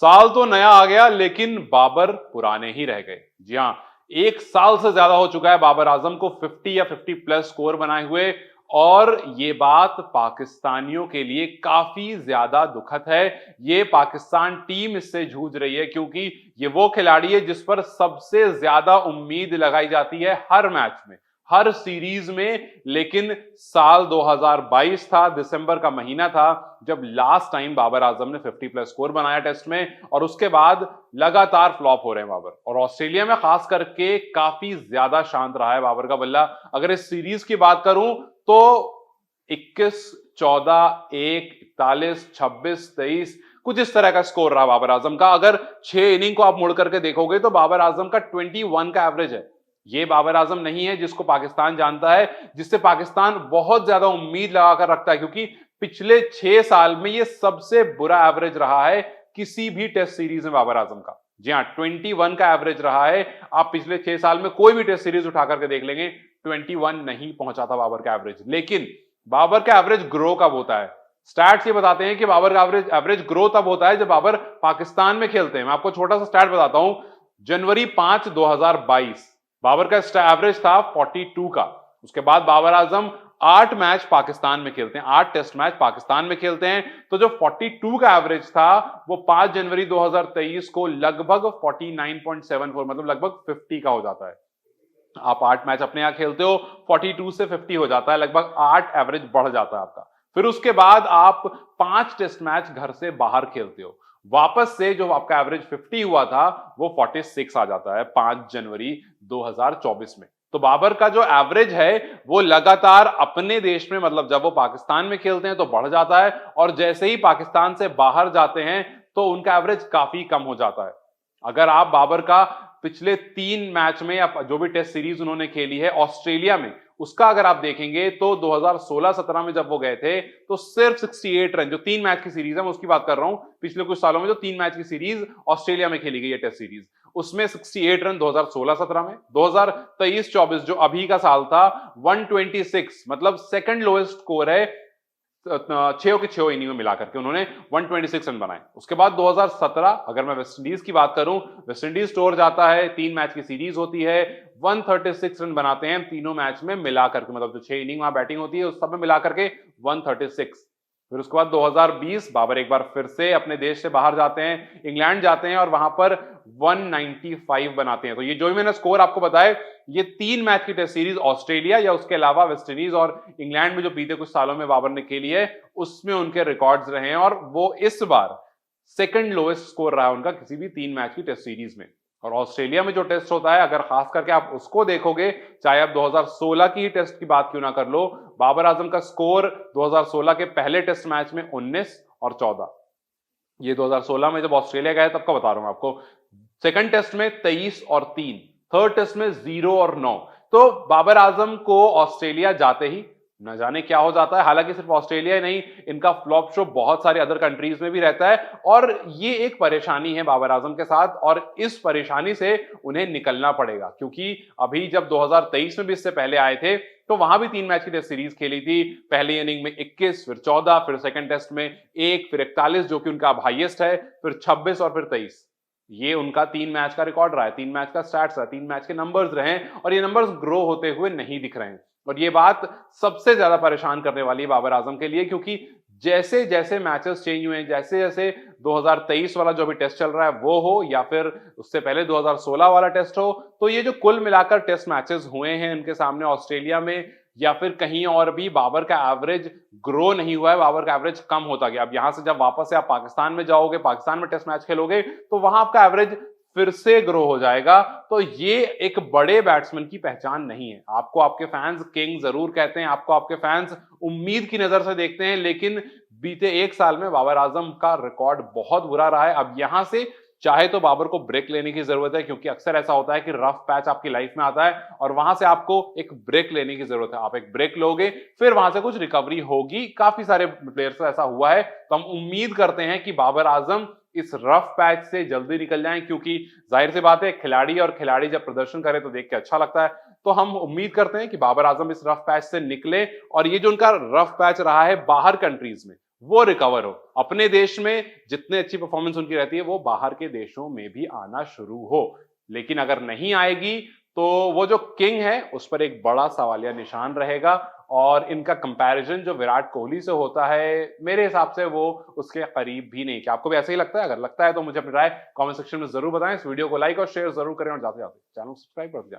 साल तो नया आ गया लेकिन बाबर पुराने ही रह गए। जी हाँ, एक साल से ज्यादा हो चुका है बाबर आजम को 50 या 50 प्लस स्कोर बनाए हुए। और ये बात पाकिस्तानियों के लिए काफी ज्यादा दुखद है। ये पाकिस्तान टीम इससे जूझ रही है क्योंकि ये वो खिलाड़ी है जिस पर सबसे ज्यादा उम्मीद लगाई जाती है हर मैच में, हर सीरीज में। लेकिन साल 2022 था, दिसंबर का महीना था जब लास्ट टाइम बाबर आजम ने 50 प्लस स्कोर बनाया टेस्ट में, और उसके बाद लगातार फ्लॉप हो रहे हैं बाबर। और ऑस्ट्रेलिया में खास करके काफी ज्यादा शांत रहा है बाबर का बल्ला। अगर इस सीरीज की बात करूं तो 21, 14, 1, 41, 26, 23 कुछ इस तरह का स्कोर रहा बाबर आजम का। अगर 6 इनिंग को आप मुड़ करके देखोगे तो बाबर आजम का 21 का एवरेज है। ये बाबर आजम नहीं है जिसको पाकिस्तान जानता है, जिससे पाकिस्तान बहुत ज्यादा उम्मीद लगाकर रखता है, क्योंकि पिछले 6 साल में ये सबसे बुरा एवरेज रहा है किसी भी टेस्ट सीरीज में बाबर आजम का। जी हाँ, 21 का एवरेज रहा है। आप पिछले 6 साल में कोई भी टेस्ट सीरीज उठा करके देख लेंगे, 21 नहीं पहुंचा था बाबर का एवरेज। लेकिन बाबर का एवरेज ग्रो कब होता है? स्टैट्स ये बताते हैं कि बाबर का एवरेज ग्रो तब होता है जब बाबर पाकिस्तान में खेलते हैं। मैं आपको छोटा सा स्टैट बताता हूं। जनवरी 5, 2022 बाबर का एवरेज था 42 का। उसके बाद बाबर आजम 8 मैच पाकिस्तान में खेलते हैं, 8 टेस्ट मैच पाकिस्तान में खेलते हैं। तो जो 42 का एवरेज था वो 5 जनवरी 2023 को लगभग 49.74, मतलब लगभग 50 का हो जाता है। आप 8 मैच अपने यहां खेलते हो, 42 से 50 हो जाता है, लगभग 8 एवरेज बढ़ जाता है आपका। फिर उसके बाद आप 5 टेस्ट मैच घर से बाहर खेलते हो, वापस से जो आपका एवरेज 50 हुआ था वो 46 आ जाता है 5 जनवरी 2024 में। तो बाबर का जो एवरेज है वो लगातार अपने देश में, मतलब जब वो पाकिस्तान में खेलते हैं तो बढ़ जाता है, और जैसे ही पाकिस्तान से बाहर जाते हैं तो उनका एवरेज काफी कम हो जाता है। अगर आप बाबर का पिछले 3 मैच में या जो भी टेस्ट सीरीज उन्होंने खेली है ऑस्ट्रेलिया में, उसका अगर आप देखेंगे तो 2016-17 में जब वो गए थे तो सिर्फ 68 रन, जो 3 मैच की सीरीज है मैं उसकी बात कर रहा हूं, पिछले कुछ सालों में जो 3 मैच की सीरीज ऑस्ट्रेलिया में खेली गई है टेस्ट सीरीज, उसमें 68 रन 2016-17 में। 2023-24 जो अभी का साल था, 126, मतलब सेकंड लोएस्ट स्कोर है 6 के 6 इनिंग में मिलाकर के उन्होंने 126 रन बनाए। उसके बाद 2017 अगर मैं वेस्ट इंडीज की बात करूं, वेस्ट इंडीज टूर जाता है, 3 मैच की सीरीज होती है, 136 रन बनाते हैं तीनों मैच में मिलाकर के, मतलब जो 6 इनिंग वहां बैटिंग होती है उस सब में मिलाकर के 136। फिर उसके बाद 2020 बाबर एक बार फिर से अपने देश से बाहर जाते हैं, इंग्लैंड जाते हैं और वहां पर 195 बनाते हैं। तो ये जो भी मैंने स्कोर आपको बताया, ये 3 मैच की टेस्ट सीरीज ऑस्ट्रेलिया या उसके अलावा वेस्ट इंडीज और इंग्लैंड में जो बीते कुछ सालों में बाबर ने खेली है उसमें उनके रिकॉर्ड्स रहे हैं, और वो इस बार सेकंड लोएस्ट स्कोर रहा उनका किसी भी 3 मैच की टेस्ट सीरीज में। और ऑस्ट्रेलिया में जो टेस्ट होता है, अगर खास करके आप उसको देखोगे, चाहे आप 2016 की ही टेस्ट की बात क्यों ना कर लो, बाबर आजम का स्कोर 2016 के पहले टेस्ट मैच में 19 और 14, ये 2016 में जब ऑस्ट्रेलिया गए तब का बता रहा हूं आपको। सेकंड टेस्ट में 23 और 3, थर्ड टेस्ट में 0 और 9। तो बाबर आजम को ऑस्ट्रेलिया जाते ही न जाने क्या हो जाता है। हालांकि सिर्फ ऑस्ट्रेलिया ही नहीं, इनका फ्लॉप शो बहुत सारी अदर कंट्रीज में भी रहता है, और ये एक परेशानी है बाबर आजम के साथ, और इस परेशानी से उन्हें निकलना पड़ेगा। क्योंकि अभी जब 2023 में भी इससे पहले आए थे तो वहां भी 3 मैच की टेस्ट सीरीज खेली थी, पहली इनिंग में 21, फिर 14, फिर सेकंड टेस्ट में 1, फिर 41 जो कि उनका हाईएस्ट है, फिर 26 और फिर 23। ये उनका 3 मैच का रिकॉर्ड रहा है, 3 मैच का स्टैट्स रहा, 3 मैच के नंबर्स रहे, और ये नंबर्स ग्रो होते हुए नहीं दिख रहे हैं। और ये बात सबसे ज्यादा परेशान करने वाली है बाबर आजम के लिए, क्योंकि जैसे जैसे मैचेस चेंज हुए हैं, जैसे जैसे 2023 वाला जो भी टेस्ट चल रहा है वो हो, या फिर उससे पहले 2016 वाला टेस्ट हो, तो ये जो कुल मिलाकर टेस्ट मैचेस हुए हैं इनके सामने ऑस्ट्रेलिया में या फिर कहीं और भी, बाबर का एवरेज ग्रो नहीं हुआ है, बाबर का एवरेज कम होता गया। अब यहां से जब वापस से आप पाकिस्तान में जाओगे, पाकिस्तान में टेस्ट मैच खेलोगे, तो वहां आपका एवरेज फिर से ग्रो हो जाएगा। तो ये एक बड़े बैट्समैन की पहचान नहीं है। आपको आपके फैंस किंग जरूर कहते हैं, आपको आपके फैंस उम्मीद की नजर से देखते हैं, लेकिन बीते 1 साल में बाबर आजम का रिकॉर्ड बहुत बुरा रहा है। अब यहां से चाहे तो बाबर को ब्रेक लेने की जरूरत है, क्योंकि अक्सर ऐसा होता है कि रफ पैच आपकी लाइफ में आता है और वहां से आपको एक ब्रेक लेने की जरूरत है। आप एक ब्रेक लोगे, फिर वहां से कुछ रिकवरी होगी। काफी सारे प्लेयर्स से ऐसा हुआ है, तो हम उम्मीद करते हैं कि बाबर आजम इस रफ पैच से जल्दी निकल जाएं, क्योंकि जाहिर सी बात है खिलाड़ी जब प्रदर्शन करे तो देख के अच्छा लगता है। तो हम उम्मीद करते हैं कि बाबर आजम इस रफ पैच से निकले, और ये जो उनका रफ पैच रहा है बाहर कंट्रीज में, वो रिकवर हो, अपने देश में जितने अच्छी परफॉर्मेंस उनकी रहती है वो बाहर के देशों में भी आना शुरू हो। लेकिन अगर नहीं आएगी तो वो जो किंग है उस पर एक बड़ा सवालिया निशान रहेगा और इनका कंपैरिजन जो विराट कोहली से होता है मेरे हिसाब से वो उसके करीब भी नहीं। क्या आपको भी ऐसा ही लगता है? अगर लगता है तो मुझे अपनी राय कमेंट सेक्शन में जरूर बताएं। इस वीडियो को लाइक और शेयर जरूर करें और जाते जाते चैनल सब्सक्राइब कर दें।